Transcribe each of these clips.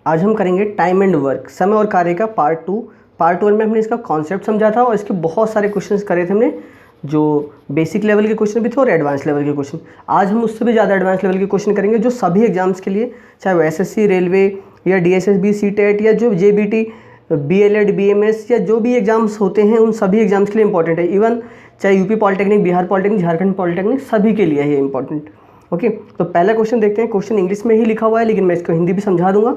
आज हम करेंगे टाइम एंड वर्क, समय और कार्य का पार्ट 2। पार्ट 1 में हमने इसका कॉन्सेप्ट समझा था और इसके बहुत सारे क्वेश्चंस करे थे हमने, जो बेसिक लेवल के क्वेश्चन भी थे और एडवांस लेवल के क्वेश्चन। आज हम उससे भी ज़्यादा एडवांस लेवल के क्वेश्चन करेंगे जो सभी एग्जाम्स के लिए, चाहे वो एसएससी, रेलवे या डीएसएसबी, सीटेट या जो जेबीटी, बीएलएड, बीएमएस या जो भी एग्जाम्स होते हैं उन सभी एग्जाम्स के लिए इंपॉर्टेंट है। इवन चाहे UP polytechnic, Bihar polytechnic, Jharkhand polytechnic, सभी के लिए है इंपॉर्टेंट। ओके, तो पहला क्वेश्चन देखते हैं। क्वेश्चन इंग्लिश में ही लिखा हुआ है लेकिन मैं इसको हिंदी भी समझा दूंगा,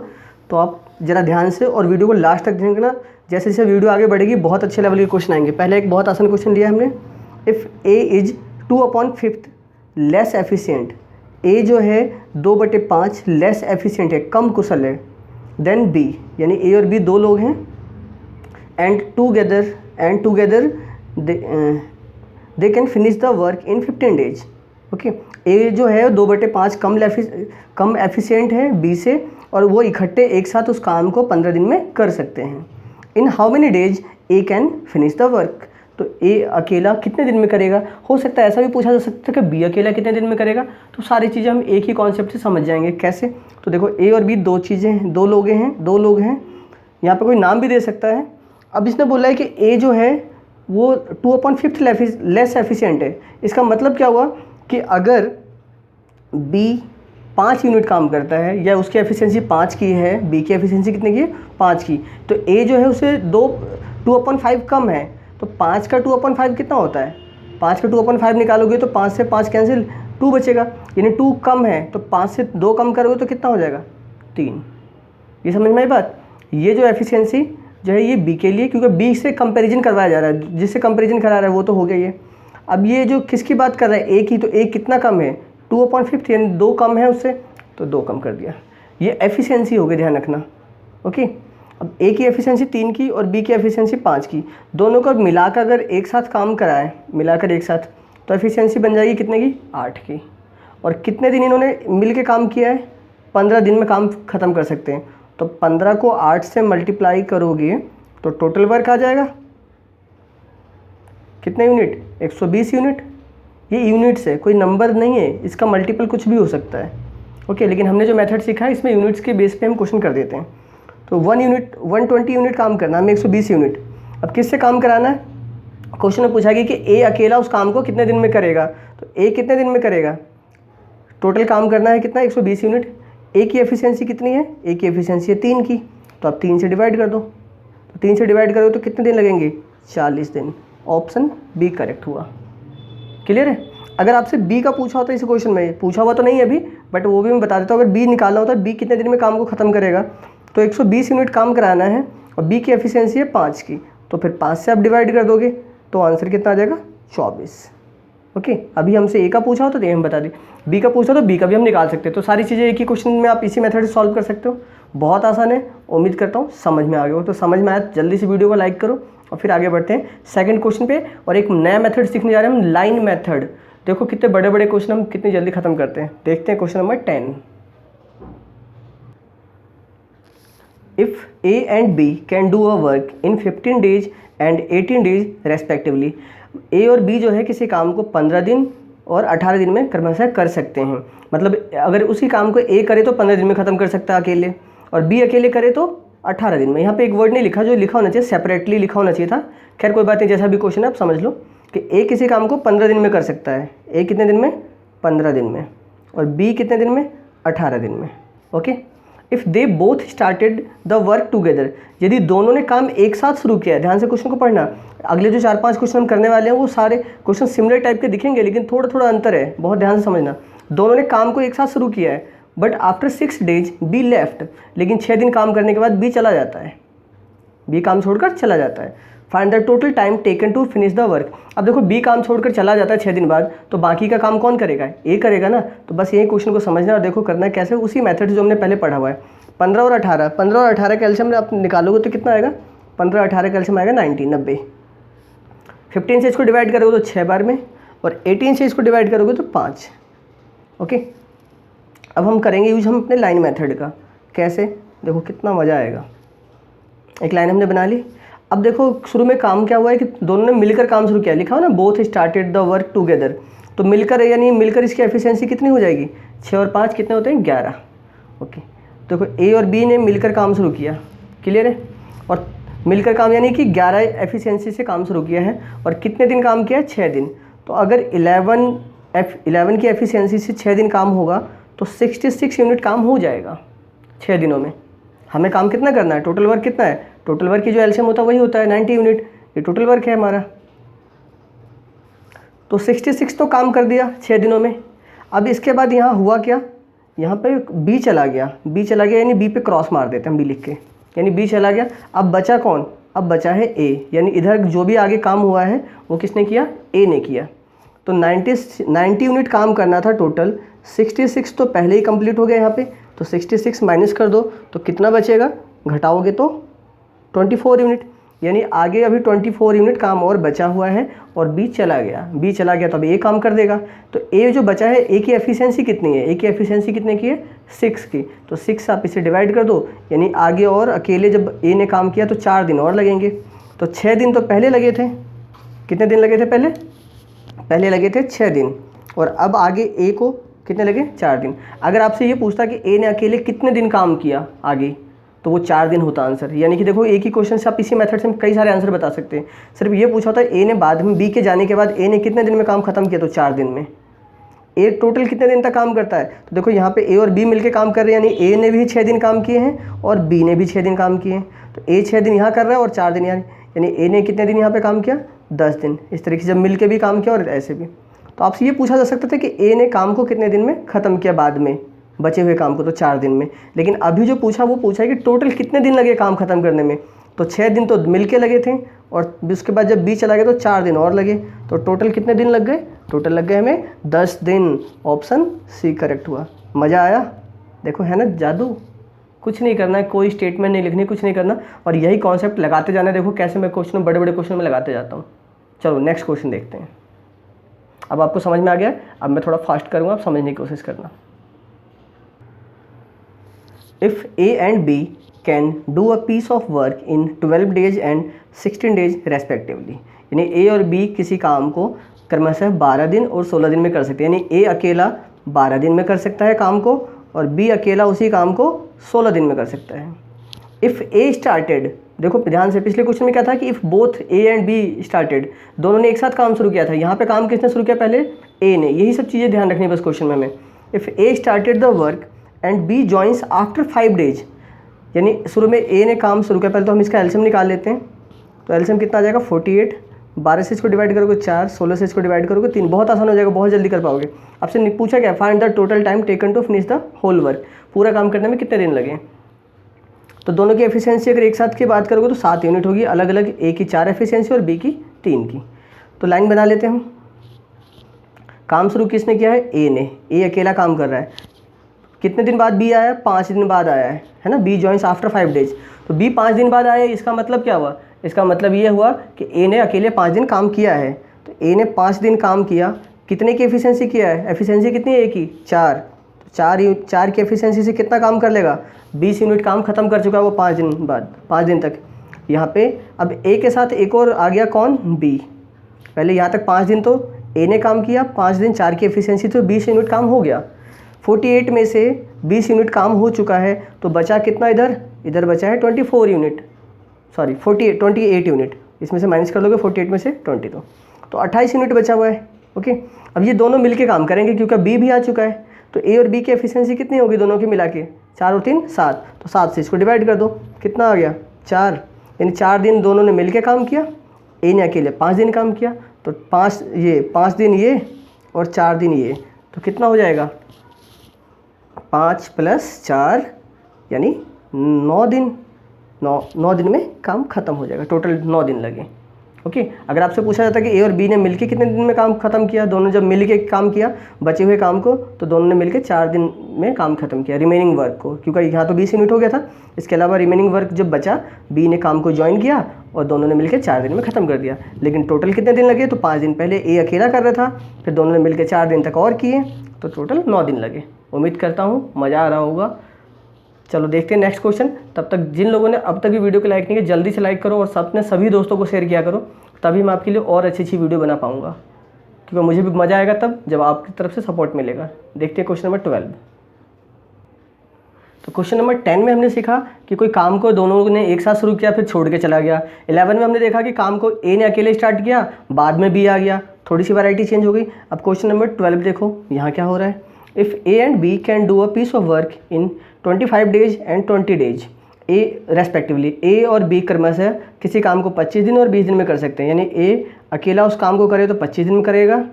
तो आप जरा ध्यान से और वीडियो को लास्ट तक देखना। जैसे जैसे वीडियो आगे बढ़ेगी बहुत अच्छे लेवल के क्वेश्चन आएंगे। पहले एक बहुत आसान क्वेश्चन लिया हमने, if A is 2/5 less efficient, A जो है 2/5 लेस एफिशिएंट है, कम कुशल है, देन बी, यानी ए और बी दो लोग हैं, and together they can finish the work in 15 days. Okay, A जो है 2/5 कम एफिशिएंट है बी से, और वो इकट्ठे एक साथ उस काम को 15 दिन में कर सकते हैं। इन how many days A can finish the work, तो ए अकेला कितने दिन में करेगा। हो सकता है ऐसा भी पूछा जा सकता है कि बी अकेला कितने दिन में करेगा। तो सारी चीज़ें हम एक ही कॉन्सेप्ट से समझ जाएंगे। कैसे, तो देखो ए और बी दो लोग हैं, यहाँ पे कोई नाम भी दे सकता है। अब इसने बोला है कि ए जो है वो 2/5 लेस एफिशिएंट है। इसका मतलब क्या हुआ कि अगर बी 5 यूनिट काम करता है या उसकी एफिशिएंसी 5 की है, बी की एफिशिएंसी कितने की है, 5 की, तो ए जो है उसे 2/5 कम है। तो 5 का 2/5 कितना होता है, 5 का 2/5 निकालोगे तो 5 से 5 कैंसिल, 2 बचेगा, यानी 2 कम है। तो 5 से 2 कम करोगे तो कितना हो जाएगा, 3। ये समझ में आई बात। ये जो एफिशिएंसी जो है ये बी के लिए, क्योंकि बी से कंपैरिजन करवाया जा रहा है, जिससे कंपैरिजन करा रहा है वो तो हो गया ये। अब ये जो किसकी बात कर रहा है, ए की, तो ए कितना कम है, 2/5, यानी 2 कम है उससे, तो 2 कम कर दिया। ये एफिशिएंसी हो गई, ध्यान रखना। ओके, अब ए की एफिशिएंसी 3 की और बी की एफिशिएंसी 5 की, दोनों को मिलाकर अगर एक साथ काम कराएं, मिलाकर एक साथ, तो एफिशिएंसी बन जाएगी कितने की, 8 की। और कितने दिन इन्होंने मिल के काम किया है, 15 दिन में काम ख़त्म कर सकते हैं। तो 15 को 8 से मल्टीप्लाई करोगे तो टोटल वर्क आ जाएगा कितने यूनिट, 120 यूनिट। ये यूनिट्स है, कोई नंबर नहीं है, इसका मल्टीपल कुछ भी हो सकता है। ओके, लेकिन हमने जो मेथड सीखा है इसमें यूनिट्स के बेस पे हम क्वेश्चन कर देते हैं। तो 120 यूनिट काम करना, हमें 120 यूनिट। अब किससे काम कराना है, क्वेश्चन में पूछा गया कि ए अकेला उस काम को कितने दिन में करेगा। तो ए कितने दिन में करेगा, टोटल काम करना है कितना, 120 यूनिट। ए की एफिशिएंसी कितनी है, ए की एफिशिएंसी है 3 की, तो आप 3 से डिवाइड कर दो। तो 3 से डिवाइड करो तो कितने दिन लगेंगे, 40 दिन। ऑप्शन बी करेक्ट हुआ। क्लियर है। अगर आपसे बी का पूछा होता है इस क्वेश्चन में, पूछा हुआ तो नहीं है अभी, बट वो भी मैं बता देता हूँ। अगर बी निकालना होता है, बी कितने दिन में काम को ख़त्म करेगा, तो 120 यूनिट काम कराना है और बी की एफिशिएंसी है 5 की, तो फिर 5 से आप डिवाइड कर दोगे तो आंसर कितना आ जाएगा, 24। ओके, अभी हमसे ए का पूछा हो तो ये हम बता दें, बी का पूछा तो बी का भी हम निकाल सकते हैं। तो सारी चीज़ें एक ही क्वेश्चन में आप इसी मेथड से सॉल्व कर सकते हो। बहुत आसान है, उम्मीद करता हूँ समझ में आ गया हो। तो समझ में आया जल्दी से वीडियो को लाइक करो और फिर आगे बढ़ते हैं सेकंड क्वेश्चन पे। और एक नया मेथड सीखने जा रहे हैं हम, लाइन मेथड। देखो कितने बड़े बड़े क्वेश्चन हम कितनी जल्दी खत्म करते हैं। देखते हैं question number 10। If A and B can do a work in 15 days and 18 days respectively, A और बी जो है किसी काम को 15 दिन और 18 दिन में क्रमशः कर सकते हैं। मतलब अगर उसी काम को ए करे तो 15 दिन में ख़त्म कर सकता है अकेले, और बी अकेले करे तो 18 दिन में। यहाँ पे एक वर्ड नहीं लिखा, जो लिखा होना चाहिए सेपरेटली लिखा होना चाहिए था। खैर कोई बात नहीं, जैसा भी क्वेश्चन है आप समझ लो कि ए किसी काम को 15 दिन में कर सकता है। ए कितने दिन में, 15 दिन में, और बी कितने दिन में, 18 दिन में। Okay, if they both started the work together, यदि दोनों ने काम एक साथ शुरू किया है। ध्यान से क्वेश्चन को पढ़ना, अगले जो 4-5 क्वेश्चन हम करने वाले हैं वो सारे क्वेश्चन सिमिलर टाइप के दिखेंगे, लेकिन थोड़ा थोड़ा अंतर है, बहुत ध्यान से समझना। दोनों ने काम को एक साथ शुरू किया है, but after 6 days B left, लेकिन 6 दिन काम करने के बाद बी चला जाता है, बी काम छोड़कर चला जाता है। Find the total time taken to finish the work. अब देखो बी काम छोड़कर चला जाता है 6 दिन बाद, तो बाकी का काम कौन करेगा, ए करेगा ना। तो बस यही क्वेश्चन को समझना और देखो करना है कैसे, उसी मेथड जो हमने पहले पढ़ा हुआ है। 15 और 18 का एलसीएम आप निकालोगे तो कितना आएगा, 15 और 18 का एलसीएम आएगा 90। 15 से इसको डिवाइड करोगे तो 6 बार में, और 18 से इसको डिवाइड करोगे तो 5। ओके, अब हम करेंगे यूज हम अपने लाइन मेथड का। कैसे, देखो कितना मज़ा आएगा। एक लाइन हमने बना ली। अब देखो शुरू में काम क्या हुआ है कि दोनों ने मिलकर काम शुरू किया, लिखा हो ना both started the work together. तो मिलकर, यानी मिलकर इसकी एफिशिएंसी कितनी हो जाएगी, 6 और 5 कितने होते हैं, 11। ओके, देखो ए और बी ने मिलकर काम शुरू किया, क्लियर है, और मिलकर काम यानी कि 11 एफिशिएंसी से काम शुरू किया है, और कितने दिन काम किया है, 6 दिन। तो अगर 11 की एफिशिएंसी से 6 दिन काम होगा तो 66 यूनिट काम हो जाएगा 6 दिनों में। हमें काम कितना करना है, टोटल वर्क कितना है, टोटल वर्क की जो एलसीएम होता है वही होता है 90 यूनिट, ये टोटल वर्क है हमारा। तो 66 तो काम कर दिया 6 दिनों में। अब इसके बाद यहाँ हुआ क्या, यहाँ पे बी चला गया, बी चला गया यानी बी पे क्रॉस मार देते हैं हम बी लिख के, यानी बी चला गया। अब बचा कौन, अब बचा है ए, यानी इधर जो भी आगे काम हुआ है वो किसने किया, ए ने किया। तो 90 यूनिट काम करना था टोटल, 66 तो पहले ही कंप्लीट हो गया यहाँ पे, तो 66 माइनस कर दो तो कितना बचेगा, घटाओगे तो 24 यूनिट, यानी आगे अभी 24 यूनिट काम और बचा हुआ है, और बी चला गया, बी चला गया तो अब ए काम कर देगा। तो ए जो बचा है, ए की एफिशिएंसी कितनी है, ए की एफिशिएंसी कितने की है, 6 की, तो 6 आप इसे डिवाइड कर दो, यानी आगे और अकेले जब ए ने काम किया तो 4 दिन और लगेंगे। तो 6 दिन तो पहले लगे थे, कितने दिन लगे थे पहले लगे थे 6 दिन, और अब आगे ए को कितने लगे, 4 दिन। अगर आपसे ये पूछता कि ए ने अकेले कितने दिन काम किया आगे, तो वो 4 दिन होता आंसर। यानी कि देखो एक ही क्वेश्चन से आप इसी मेथड से कई सारे आंसर बता सकते हैं। सिर्फ ये पूछा होता है ए ने बाद में बी के जाने के बाद ए ने कितने दिन में काम खत्म किया, तो 4 दिन में। ए टोटल कितने दिन तक काम करता है, तो देखो यहाँ पे ए और बी मिलके काम कर रहे हैं, यानी ए ने भी 6 दिन काम किए हैं और बी ने भी 6 दिन काम किए हैं। तो ए 6 दिन यहाँ कर रहा है और 4 दिन यहाँ, यानी ए ने कितने दिन यहाँ पे काम किया, 10 दिन। इस तरीके से जब मिल के भी काम किया और ऐसे भी। तो आपसे ये पूछा जा सकता था कि ए ने काम को कितने दिन में ख़त्म किया बाद में, बचे हुए काम को, तो 4 दिन में। लेकिन अभी जो पूछा वो पूछा है कि टोटल कितने दिन लगे काम ख़त्म करने में, तो 6 दिन तो मिल के लगे थे, और उसके बाद जब बी चला गया तो 4 दिन और लगे, तो टोटल कितने दिन लग गए, टोटल लग गए हमें 10 दिन। ऑप्शन सी करेक्ट हुआ। मज़ा आया, देखो है ना जादू, कुछ नहीं करना है, कोई स्टेटमेंट नहीं लिखनी, कुछ नहीं करना, और यही कॉन्सेप्ट लगाते जाना है। देखो कैसे मैं क्वेश्चन, बड़े बड़े क्वेश्चन में लगाते जाता हूँ। चलो नेक्स्ट क्वेश्चन देखते हैं। अब आपको समझ में आ गया, अब मैं थोड़ा फास्ट करूँगा, आप समझने की कोशिश करना। If A and B can do a piece of work in 12 days and 16 days respectively, यानी A और B किसी काम को क्रमशः 12 दिन और 16 दिन में कर सकते हैं, यानी A अकेला 12 दिन में कर सकता है काम को, और B अकेला उसी काम को 16 दिन में कर सकता है। If A started, देखो ध्यान से, पिछले क्वेश्चन में क्या था कि if both A and B started, दोनों ने एक साथ काम शुरू किया था। यहाँ पे काम किसने शुरू किया, पहले A ने। यही सब चीज़ें ध्यान रखनी बस क्वेश्चन में हमें। If A started the work and B joins after 5 days, यानी शुरू में ए ने काम शुरू किया। पहले तो हम इसका एलसीएम निकाल लेते हैं, तो एलसीएम कितना आ जाएगा 48, 12 से इसको डिवाइड करोगे 4, 16 से इसको डिवाइड करोगे 3, बहुत आसान हो जाएगा, बहुत जल्दी कर पाओगे। आपसे पूछा क्या, find the total time taken to finish the whole work, पूरा काम करने में कितने दिन लगे। तो दोनों की एफिशिएंसी अगर एक साथ की बात करोगे तो 7 यूनिट होगी, अलग अलग, ए की 4 एफिशिएंसी और बी की 3 की। तो लाइन बना लेते हैं हम। काम शुरू किसने किया है, ए ने, ए अकेला काम कर रहा है। कितने दिन बाद बी आया, 5 दिन बाद आया है ना, बी जॉइंस आफ्टर 5 डेज। तो बी 5 दिन बाद आया, इसका मतलब क्या हुआ, इसका मतलब ये हुआ कि ए ने अकेले 5 दिन काम किया है। तो ए ने 5 दिन काम किया, कितने की एफिशिएंसी किया है, एफिशिएंसी कितनी है ए की, 4। तो 4 की एफिशिएंसी से कितना काम कर लेगा, 20 यूनिट काम खत्म कर चुका है वो 5 दिन बाद, 5 दिन तक। यहाँ पे अब ए के साथ एक और आ गया कौन, बी। पहले यहाँ तक 5 दिन तो ए ने काम किया, 5 दिन 4 की एफिशिएंसी, तो 20 यूनिट काम हो गया। 48 में से 20 यूनिट काम हो चुका है, तो बचा कितना, इधर बचा है 24 यूनिट, सॉरी 28 यूनिट। इसमें से माइनस कर लोगे 48 में से 20, तो 28 यूनिट बचा हुआ है। ओके, अब ये दोनों मिलके काम करेंगे क्योंकि बी भी आ चुका है। तो ए और बी की एफिशिएंसी कितनी होगी दोनों की मिला के, 4 और 3 7, तो 7 से इसको डिवाइड कर दो, कितना आ गया 4, यानी 4 दिन दोनों ने मिलके काम किया, ए ने अकेले 5 दिन काम किया। तो 5 दिन ये और 4 दिन ये, तो कितना हो जाएगा 5 + 4 यानी 9 दिन। 9 दिन में काम खत्म हो जाएगा, टोटल 9 दिन लगे। ओके, अगर आपसे पूछा जाता कि ए और बी ने मिलके कितने दिन में काम खत्म किया, दोनों जब मिलके काम किया बचे हुए काम को, तो दोनों ने मिलके 4 दिन में काम खत्म किया रिमेनिंग वर्क को, क्योंकि यहाँ तो 20 यूनिट हो गया था। इसके अलावा रिमेनिंग वर्क जब बचा, बी ने काम को ज्वाइन किया और दोनों ने मिलकर 4 दिन में ख़त्म कर दिया। लेकिन टोटल कितने दिन लगे, तो 5 दिन पहले ए अकेला कर रहा था, फिर दोनों ने मिलकर 4 दिन तक और किए, तो टोटल 9 दिन लगे। उम्मीद करता हूँ मज़ा आ रहा होगा। चलो देखते हैं नेक्स्ट क्वेश्चन। तब तक जिन लोगों ने अब तक भी वीडियो को लाइक नहीं किया, जल्दी से लाइक करो और अपने सभी दोस्तों को शेयर किया करो, तभी मैं आपके लिए और अच्छी वीडियो बना पाऊँगा, क्योंकि मुझे भी मज़ा आएगा तब जब आपकी तरफ से सपोर्ट मिलेगा। देखते हैं क्वेश्चन नंबर 12। तो क्वेश्चन नंबर 10 में हमने सीखा कि कोई काम को दोनों ने एक साथ शुरू किया फिर छोड़ के चला गया। 11 में हमने देखा कि काम को ए ने अकेले स्टार्ट किया, बाद में बी आ गया, थोड़ी सी वैरायटी चेंज हो गई। अब क्वेश्चन नंबर 12 देखो, यहाँ क्या हो रहा है। If A and B can do a piece of work in 25 days and 20 days uh respectively, A और बी क्रमशः किसी काम को 25 दिन और 20 दिन में कर सकते हैं। यानी ए अकेला उस काम को करे तो 25 दिन में करेगा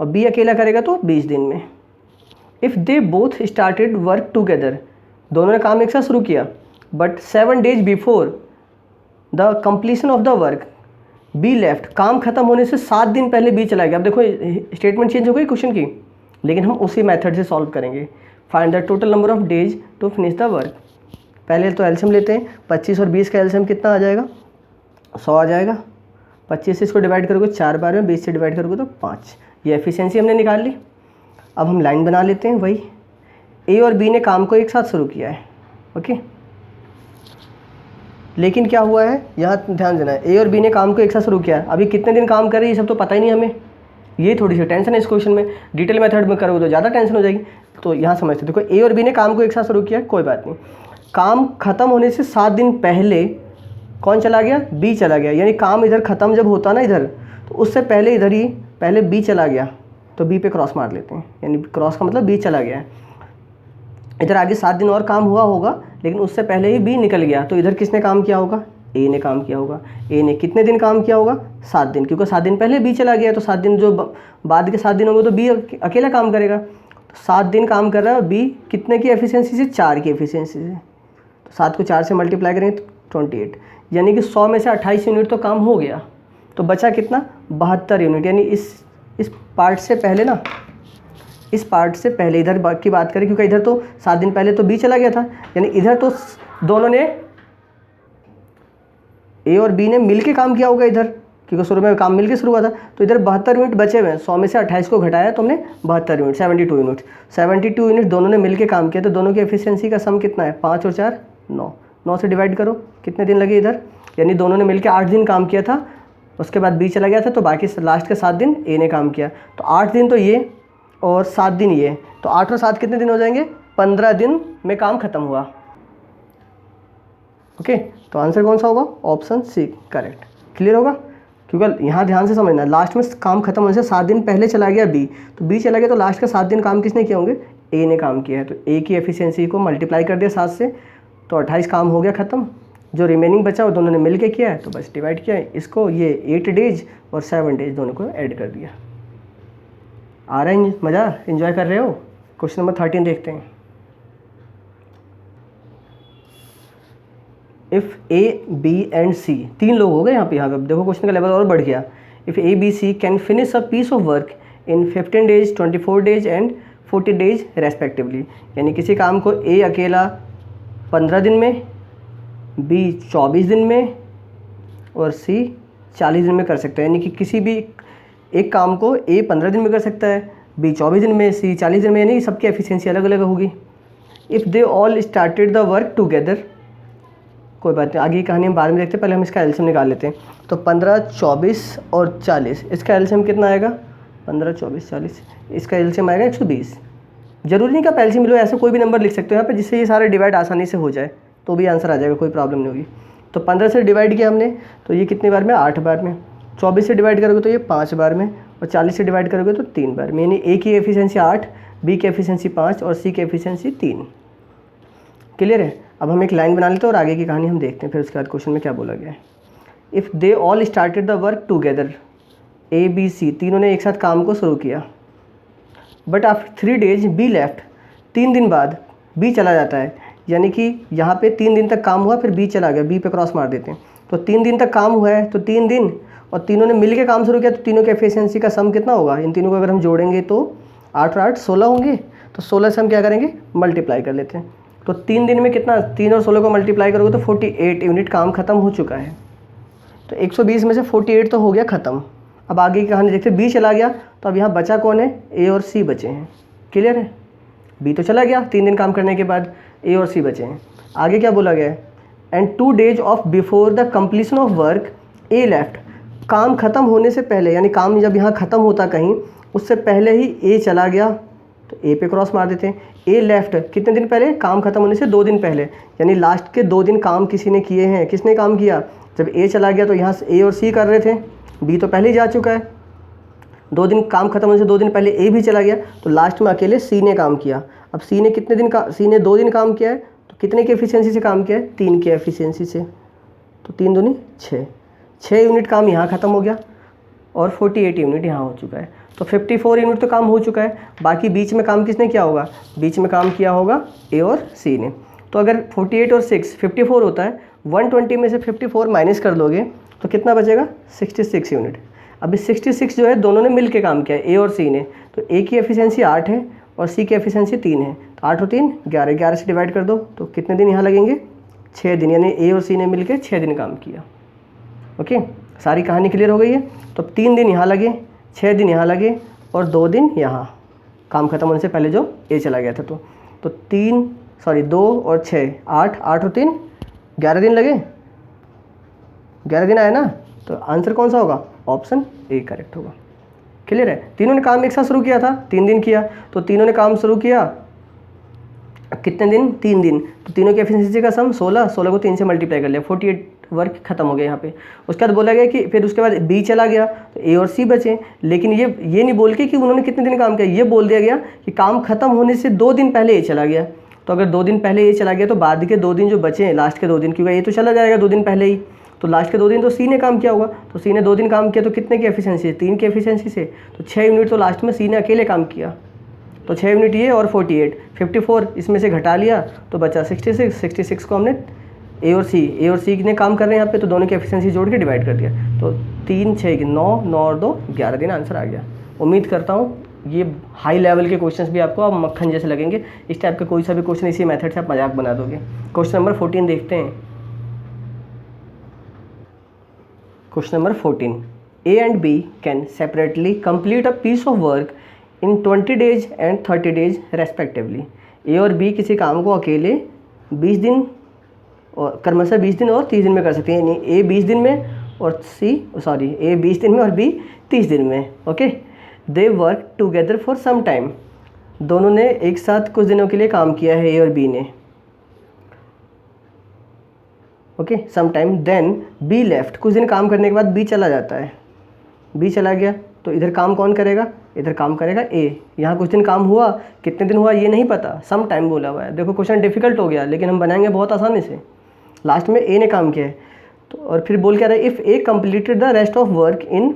और बी अकेला करेगा तो 20 दिन में। If they both started work together, दोनों ने काम एक साथ शुरू किया, but 7 days before the completion of the work be left, काम खत्म होने से 7 दिन पहले बी चला गया। अब देखो स्टेटमेंट चेंज हो गई क्वेश्चन की, लेकिन हम उसी मेथड से सॉल्व करेंगे। Find the total number of days to finish the work. पहले तो एलसीएम लेते हैं, 25 और 20 का एलसीएम कितना आ जाएगा, 100 आ जाएगा। 25 से इसको डिवाइड करोगे 4 बार में, 20 से डिवाइड करोगे तो 5। ये एफिशिएंसी हमने निकाल ली। अब हम लाइन बना लेते हैं, वही ए और बी ने काम को एक साथ शुरू किया है, ओके। लेकिन क्या हुआ है, यहाँ ध्यान देना है, ए और बी ने काम को एक साथ शुरू किया है। अभी कितने दिन काम कर रहे हैं ये सब तो पता ही नहीं हमें, ये थोड़ी सी टेंशन है इस क्वेश्चन में। डिटेल मेथड में करोगे तो ज़्यादा टेंशन हो जाएगी। तो यहाँ समझते, देखो ए और बी ने काम को एक साथ शुरू किया, कोई बात नहीं। काम खत्म होने से 7 दिन पहले कौन चला गया, बी चला गया। यानी काम इधर ख़त्म जब होता ना इधर, तो उससे पहले इधर ही पहले बी चला गया, तो बी पे क्रॉस मार लेते हैं। यानी क्रॉस का मतलब बी चला गया है। इधर आगे 7 दिन और काम हुआ होगा, लेकिन उससे पहले ही बी निकल गया, तो इधर किसने काम किया होगा, ए ने काम किया होगा। ए ने कितने दिन काम किया होगा, 7 दिन, क्योंकि 7 दिन पहले बी चला गया, तो 7 दिन जो बाद के 7 दिन होंगे तो बी अकेला काम करेगा। तो 7 दिन काम कर रहा है बी, कितने की एफिशिएंसी से, 4 की एफिशिएंसी से। तो 7 को 4 से मल्टीप्लाई करेंगे तो 28, यानी कि 100 में से 28 यूनिट तो काम हो गया। तो बचा कितना, 72 यूनिट। यानी इस पार्ट से पहले ना, इस पार्ट से पहले इधर की बात करें, क्योंकि इधर तो 7 दिन पहले तो बी चला गया था, यानी इधर तो दोनों ने, ए और बी ने मिलके काम किया होगा इधर, क्योंकि शुरू में काम मिलके शुरू हुआ था। तो इधर 72 यूनिट बचे हुए हैं, 100 में से 28 को घटाया तो हमने 72 यूनिट, 72 यूनिट दोनों ने मिलके काम किया। तो दोनों की एफिशिएंसी का सम कितना है, 5 और 4 9, 9 से डिवाइड करो कितने दिन लगे इधर, यानी दोनों ने मिलके 8 दिन काम किया था। उसके बाद बी चला गया था, तो बाकी लास्ट के 7 दिन ए ने काम किया। तो 8 दिन तो ये और 7 दिन ये, तो 8 और 7 कितने दिन हो जाएंगे, 15 दिन में काम खत्म हुआ, ओके। तो आंसर कौन सा होगा, ऑप्शन सी करेक्ट। क्लियर होगा, क्योंकि यहाँ ध्यान से समझना, लास्ट में काम खत्म होने से 7 दिन पहले चला गया बी, तो बी चला गया तो लास्ट का 7 दिन काम किसने किए होंगे, ए ने काम किया है। तो ए की एफिशिएंसी को मल्टीप्लाई कर दिया 7 से, तो 28 काम हो गया ख़त्म। जो रिमेनिंग बचा वो दोनों ने मिल के किया है, तो बस डिवाइड किया है इसको, ये 8 डेज और 7 डेज दोनों को ऐड कर दिया। आ रहा है मज़ा, एंजॉय कर रहे हो। क्वेश्चन नंबर 13 देखते हैं। इफ़ ए बी एंड सी, 3 लोग हो गए यहाँ पे देखो क्वेश्चन का लेवल और बढ़ गया। If A B C can finish a piece of work in 15 days 24 days and 40 days respectively, यानी किसी काम को ए अकेला 15 दिन में, बी 24 दिन में और सी 40 दिन में कर सकता है। यानी कि किसी भी एक काम को ए 15 दिन में कर सकता है, बी 24 दिन में, सी 40 दिन में, यानी सबकी एफिशिएंसी अलग अलग होगी। If they all started the work together, कोई बात नहीं, आगे की कहानी हम बाद में देखते हैं, पहले हम इसका एलसीएम निकाल लेते हैं। तो 15, 24 और 40, इसका एलसीएम कितना आएगा, 15, 24, 40, इसका एलसीएम आएगा 120। जरूरी नहीं कि आप एलसीएम लो, ऐसे कोई भी नंबर लिख सकते हो यहाँ पे, जिससे ये सारे डिवाइड आसानी से हो जाए, तो भी आंसर आ जाएगा, कोई प्रॉब्लम नहीं होगी। तो 15 से डिवाइड किया हमने, तो ये कितने बार में, 8 बार में। 24 से डिवाइड करोगे तो ये 5 बार में, और 40 से डिवाइड करोगे तो 3 बार में। यानी ए की एफिशिएंसी 8, बी की एफिशिएंसी 5 और सी की एफिशिएंसी 3। क्लियर है। अब हम एक लाइन बना लेते हैं और आगे की कहानी हम देखते हैं, फिर उसके बाद क्वेश्चन में क्या बोला गया है। If they all started the work together, A B C तीनों ने एक साथ काम को शुरू किया, but after 3 days B left, 3 दिन बाद बी चला जाता है। यानी कि यहाँ पे 3 दिन तक काम हुआ, फिर बी चला गया, बी पे क्रॉस मार देते हैं। तो 3 दिन तक काम हुआ है, तो 3 दिन और तीनों ने मिल के काम शुरू किया, तो तीनों के एफिशिएंसी का सम कितना होगा, इन तीनों को अगर हम जोड़ेंगे तो 8 और 8 16 होंगे। तो 16 से हम क्या करेंगे, मल्टीप्लाई कर लेते हैं। तो 3 दिन में कितना, 3 और 16 को मल्टीप्लाई करोगे तो 48 यूनिट काम खत्म हो चुका है। तो 120 में से 48 तो हो गया ख़त्म। अब आगे की कहानी देखते हैं। बी चला गया, तो अब यहाँ बचा कौन है, ए और सी बचे हैं। क्लियर है, बी तो चला गया 3 दिन काम करने के बाद, ए और सी बचे हैं। आगे क्या बोला गया है, and 2 days of before the completion of work A left, काम ख़त्म होने से पहले, यानी काम जब यहाँ ख़त्म होता कहीं उससे पहले ही ए चला गया, तो ए पे क्रॉस मार देते हैं। ए लेफ्ट कितने दिन पहले, काम खत्म होने से 2 दिन पहले, यानी लास्ट के 2 दिन काम किसी ने किए हैं। किसने काम किया, जब ए चला गया तो यहाँ से ए और सी कर रहे थे, बी तो पहले ही जा चुका है। 2 दिन काम खत्म होने से 2 दिन पहले ए भी चला गया, तो लास्ट में अकेले सी ने काम किया। अब सी ने कितने दिन का, सी ने 2 दिन काम किया है, तो कितने की एफिशिएंसी से काम किया है, 3 की एफिशिएंसी से। तो 3 दूनी 6 यूनिट काम यहाँ ख़त्म हो गया और 48 यूनिट यहाँ हो चुका है। तो 54 यूनिट तो काम हो चुका है। बाकी बीच में काम किसने किया होगा, बीच में काम किया होगा ए और सी ने। तो अगर 48 और 6 54 होता है, 120 में से 54 माइनस कर दोगे तो कितना बचेगा, 66 यूनिट। अभी 66 जो है दोनों ने मिल के काम किया है, ए और सी ने। तो ए की एफिशिएंसी 8 है और सी की एफिशिएंसी 3 है। तो 8 और 3 11, 11 से डिवाइड कर दो तो कितने दिन यहाँ लगेंगे, 6 दिन, यानी ए और सी ने मिल के 6 दिन काम किया। ओके, सारी कहानी क्लियर हो गई है। तो 3 दिन यहाँ लगे, 6 दिन यहाँ लगे और 2 दिन यहाँ, काम खत्म होने से पहले जो ए चला गया था। तो 2 और 6 8, 8 और 3 11 दिन लगे, 11 दिन आया ना। तो आंसर कौन सा होगा, ऑप्शन ए करेक्ट होगा। क्लियर है। तीनों ने काम एक साथ शुरू किया था, 3 दिन किया, तो तीनों ने काम शुरू किया कितने दिन, 3 दिन। तो तीनों की एफिशिएंसी का सम 16, 16 को 3 से मल्टीप्लाई कर लिया, 48 वर्क खत्म हो गया यहाँ पे। उसके बाद बोला गया कि फिर उसके बाद बी चला गया तो ए और सी बचे। लेकिन ये नहीं बोल के कि उन्होंने कितने दिन काम किया, ये बोल दिया गया कि काम खत्म होने से 2 दिन पहले ए चला गया। तो अगर 2 दिन पहले ए चला गया तो बाद के 2 दिन जो बचे, लास्ट के 2 दिन, क्योंकि ये तो चला जाएगा 2 दिन पहले ही, तो लास्ट के 2 दिन तो सी ने काम किया होगा। तो सी ने 2 दिन काम किया तो कितने की एफिशिएंसी है, 3 की एफिशिएंसी से। तो 6 यूनिट तो लास्ट में सी ने अकेले काम किया। तो 6 यूनिट ये और 48, 54 इसमें से घटा लिया तो बचा 66। 66 को हमने ए और सी ने काम कर रहे हैं यहाँ पे, तो दोनों की एफिशिएंसी जोड़ के डिवाइड कर दिया। तो 3 6 9, 9 और 2 11 दिन आंसर आ गया। उम्मीद करता हूँ ये हाई लेवल के क्वेश्चंस भी आपको अब मक्खन जैसे लगेंगे। इस टाइप के कोई सा भी क्वेश्चन इसी मेथड से आप मजाक बना दोगे। क्वेश्चन नंबर 14 देखते हैं। Question number 14, A and B can separately complete a piece of work in 20 days and 30 days respectively. A और बी किसी काम को अकेले 20 दिन और क्रमशः 20 दिन और 30 दिन में कर सकते हैं, यानी ए 20 दिन में और ए 20 दिन में और बी 30 दिन में। Okay, they work together for some time. दोनों ने एक साथ कुछ दिनों के लिए काम किया है, ए और बी ने। Okay, some time, then B left, कुछ दिन काम करने के बाद बी चला जाता है, बी चला गया तो इधर काम कौन करेगा, इधर काम करेगा ए। यहाँ कुछ दिन काम हुआ, कितने दिन हुआ ये नहीं पता, सम टाइम बोला हुआ है। देखो क्वेश्चन डिफिकल्ट हो गया लेकिन हम बनाएंगे बहुत आसानी से। लास्ट में ए ने काम किया है तो, और फिर बोल क्या रहा है, if A completed the rest of work in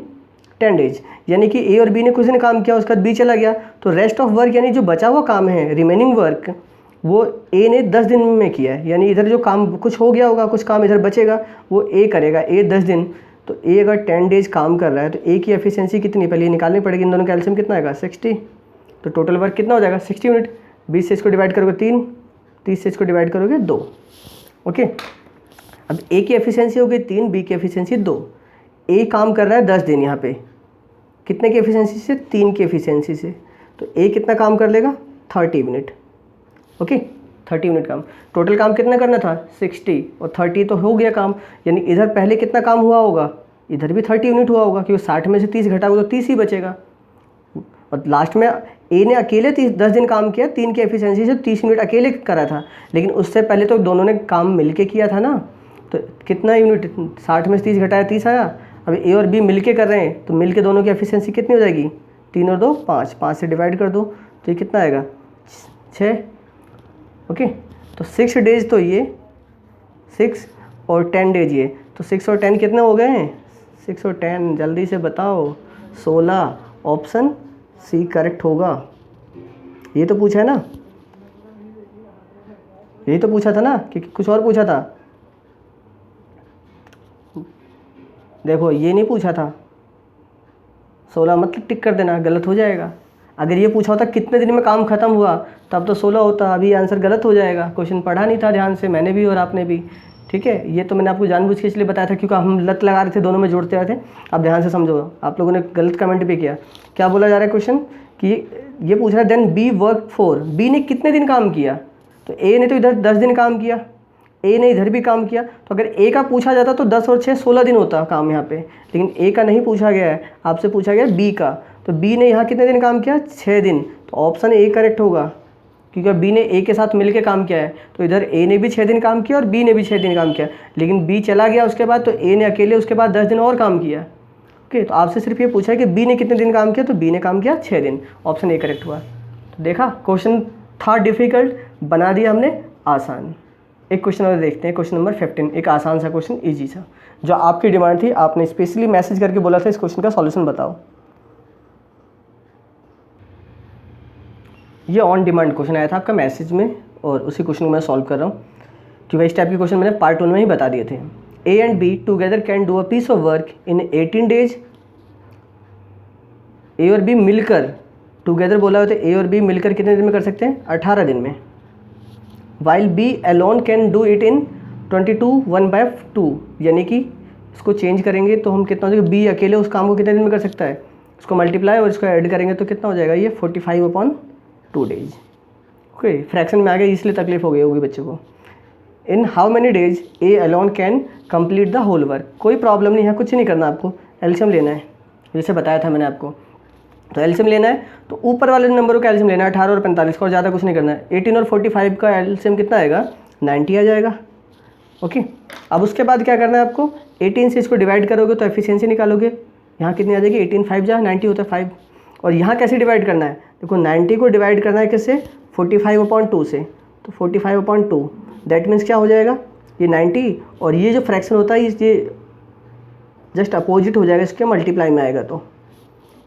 10 days, यानी कि ए और बी ने कुछ दिन काम किया, उसके बाद बी चला गया, तो रेस्ट ऑफ वर्क यानी जो बचा हुआ काम है, रिमेनिंग वर्क, वो ए ने 10 दिन में किया है। यानी इधर जो काम कुछ हो गया होगा, कुछ काम इधर बचेगा, वो ए करेगा, ए 10 दिन। तो ए अगर 10 डेज काम कर रहा है तो ए की एफिशिएंसी कितनी पहले निकालनी पड़ेगी, इन दोनों का एलसीएम कितना आएगा, 60। तो टोटल वर्क कितना हो जाएगा, 60 यूनिट। 20 से इसको डिवाइड करोगे 3, 30 से इसको डिवाइड करोगे 2। ओके, अब ए की एफिशिएंसी हो गई 3, बी की एफिशिएंसी 2। ए काम कर रहा है 10 दिन यहाँ पे, कितने की एफिशिएंसी से, 3 की एफिशिएंसी से। तो ए कितना काम कर लेगा, 30 यूनिट। ओके, 30 यूनिट काम। टोटल काम कितना करना था, 60 और 30 तो हो गया काम, यानी इधर पहले कितना काम हुआ होगा, इधर भी 30 यूनिट हुआ होगा, क्योंकि 60 में से 30 घटाओगे तो 30 ही बचेगा। और लास्ट में ए ने अकेले 10 दिन काम किया, 3 की एफिशिएंसी से 30 यूनिट अकेले करा था, लेकिन उससे पहले तो दोनों ने काम मिल के किया था ना। तो कितना यूनिट, 60 में से 30 घटाया 30 आया। अब ए और बी मिल के कर रहे हैं तो मिल के दोनों की एफिशिएंसी कितनी हो जाएगी, 3 और 2 5, 5 से डिवाइड कर दो तो ये कितना आएगा, 6। ओके, तो 6 डेज तो ये, 6 और 10 डेज ये, तो 6 और 10 कितने हो गए हैं, 6 और 10 जल्दी से बताओ, 16। ऑप्शन सी करेक्ट होगा। ये तो पूछा है ना, यही तो पूछा था ना कि कुछ और पूछा था, देखो ये नहीं पूछा था। 16 मतलब टिक कर देना, गलत हो जाएगा। अगर ये पूछा होता कितने दिन में काम खत्म हुआ तब तो 16 होता, अभी आंसर गलत हो जाएगा। क्वेश्चन पढ़ा नहीं था ध्यान से, मैंने भी और आपने भी। ठीक है, ये तो मैंने आपको जानबूझ के इसलिए बताया था क्योंकि हम लत लगा रहे थे, दोनों में जोड़ते रहे थे। आप ध्यान से समझो, आप लोगों ने गलत कमेंट भी किया। क्या बोला जा रहा है क्वेश्चन कि ये पूछ रहा है then B work for, B ने कितने दिन काम किया, तो ए ने तो इधर 10 दिन काम किया, ए ने इधर भी काम किया। तो अगर ए का पूछा जाता तो 10 और 6 16 दिन होता काम यहाँ पे, लेकिन ए का नहीं पूछा गया है, आपसे पूछा गया बी का। तो बी ने यहाँ कितने दिन काम किया, 6 दिन। तो ऑप्शन ए करेक्ट होगा, क्योंकि बी ने ए के साथ मिलकर काम किया है, तो इधर ए ने भी 6 दिन काम किया और बी ने भी 6 दिन काम किया, लेकिन बी चला गया उसके बाद, तो ए ने अकेले उसके बाद 10 दिन और काम किया। ओके, तो आपसे सिर्फ ये पूछा है कि बी ने कितने दिन काम किया, तो बी ने काम किया 6 दिन, ऑप्शन ए करेक्ट हुआ। तो देखा, क्वेश्चन था डिफ़िकल्ट, बना दिया हमने आसान। एक क्वेश्चन और देखते हैं, क्वेश्चन नंबर 15, एक आसान सा क्वेश्चन, ईजी सा, जो आपकी डिमांड थी, आपने स्पेशली मैसेज करके बोला था इस क्वेश्चन का सॉल्यूशन बताओ। ये ऑन डिमांड क्वेश्चन आया था आपका मैसेज में, और उसी क्वेश्चन को मैं सॉल्व कर रहा हूँ, क्योंकि इस टाइप के क्वेश्चन मैंने पार्ट 1 में ही बता दिए थे। A and B together can do a piece of work in 18 days. A और बी मिलकर, टुगेदर बोला हुआ, तो ए और बी मिलकर कितने दिन में कर सकते हैं, 18 दिन में। While B alone can do it in 22 1/2, यानी कि इसको चेंज करेंगे तो हम कितना हो जाएगा, बी अकेले उस काम को कितने दिन में कर सकता है, इसको मल्टीप्लाई और इसको ऐड करेंगे तो कितना हो जाएगा, ये 45/2 डेज। ओके, फ्रैक्शन में आ गया इसलिए तकलीफ हो गई होगी बच्चों को। In how many days A alone can complete the whole work. कोई प्रॉब्लम नहीं है, कुछ नहीं करना, आपको एलसीएम लेना है, जैसे बताया था मैंने आपको। तो एलसीएम लेना है तो ऊपर वाले नंबरों का एलसीएम लेना है, 18 और 45 का, और ज़्यादा कुछ नहीं करना है। 18 और 45 का एलसीएम कितना आएगा, 90 आ जाएगा। ओके, अब उसके बाद क्या करना है आपको, 18 से इसको डिवाइड करोगे तो एफिशिएंसी निकालोगे, यहाँ कितनी आ जाएगी, 18 5 जहाँ 90 होता है 5। और यहाँ कैसे डिवाइड करना है, देखो 90 को डिवाइड करना है किससे, 45/2 से, तो 45/2 दैट मीन्स क्या हो जाएगा, ये 90, और ये जो फ्रैक्शन होता है ये जस्ट अपोजिट हो जाएगा, इसके मल्टीप्लाई में आएगा। तो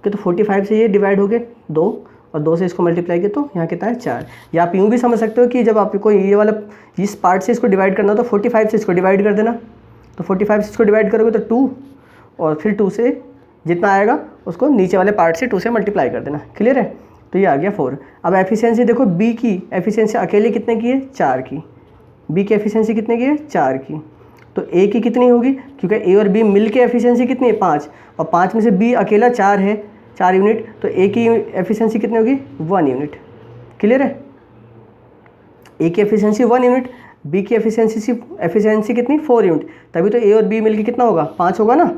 45 से ये डिवाइड हो गए 2, और 2 से इसको मल्टीप्लाई किया तो यहाँ कितना है 4। या आप यूँ भी समझ सकते हो कि जब आपको ये वाला इस पार्ट से इसको डिवाइड करना हो तो 45 से इसको डिवाइड कर देना, तो 45 से इसको डिवाइड करोगे तो 2, और फिर 2 से जितना आएगा उसको नीचे वाले पार्ट से 2 से मल्टीप्लाई कर देना। क्लियर है, तो ये आ गया 4। अब एफिशिएंसी देखो, बी की एफिशिएंसी अकेले कितने की है, 4 की। बी की एफिशिएंसी कितने की है, 4 की। तो ए की कितनी होगी, क्योंकि ए और बी मिल के एफिशिएंसी कितनी है, 5, और 5 में से बी अकेला 4 है, 4 यूनिट, तो ए की एफिशिएंसी कितनी होगी, 1 यूनिट। क्लियर है, ए की एफिशिएंसी 1 यूनिट, बी की एफिशिएंसी कितनी, 4 यूनिट, तभी तो ए और बी मिल के कितना होगा, 5 होगा ना।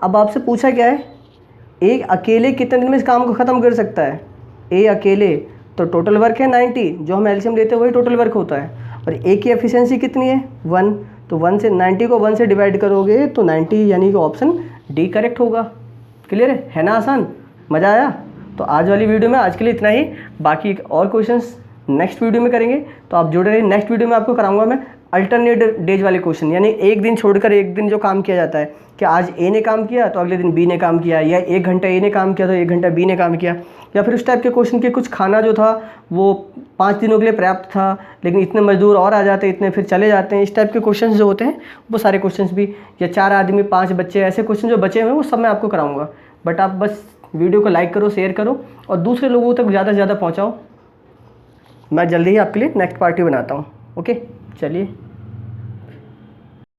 अब आपसे पूछा क्या है, ए अकेले कितने दिन में इस काम को ख़त्म कर सकता है, ए अकेले, तो टोटल वर्क है 90, जो हम एलसीएम लेते हैं वही टोटल वर्क होता है, और ए की एफिशिएंसी कितनी है 1, तो 1 से 90 को 1 से डिवाइड करोगे तो 90, यानी कि ऑप्शन डी करेक्ट होगा। क्लियर है ना, आसान, मज़ा आया। तो आज वाली वीडियो में आज के लिए इतना ही, बाकी और क्वेश्चंस नेक्स्ट वीडियो में करेंगे, तो आप जुड़े रहिए। नेक्स्ट वीडियो में आपको कराऊंगा मैं अल्टरनेट डेज वाले क्वेश्चन, यानी एक दिन छोड़कर एक दिन जो काम किया जाता है, कि आज ए ने काम किया तो अगले दिन बी ने काम किया, या 1 घंटा ए ने काम किया तो 1 घंटा बी ने काम किया, या फिर उस टाइप के क्वेश्चन के कुछ खाना जो था वो 5 दिनों के लिए पर्याप्त था, लेकिन इतने मजदूर और आ जाते, इतने फिर चले जाते हैं, इस टाइप के क्वेश्चन जो होते हैं वो सारे क्वेश्चन भी, या 4 आदमी 5 बच्चे, ऐसे क्वेश्चन जो बचे हुए हैं वो सब मैं आपको कराऊंगा। बट आप बस वीडियो को लाइक करो, शेयर करो, और दूसरे लोगों तक ज़्यादा से ज़्यादा पहुँचाओ। मैं जल्दी ही आपके लिए नेक्स्ट पार्टी बनाता हूँ। ओके, चलिए।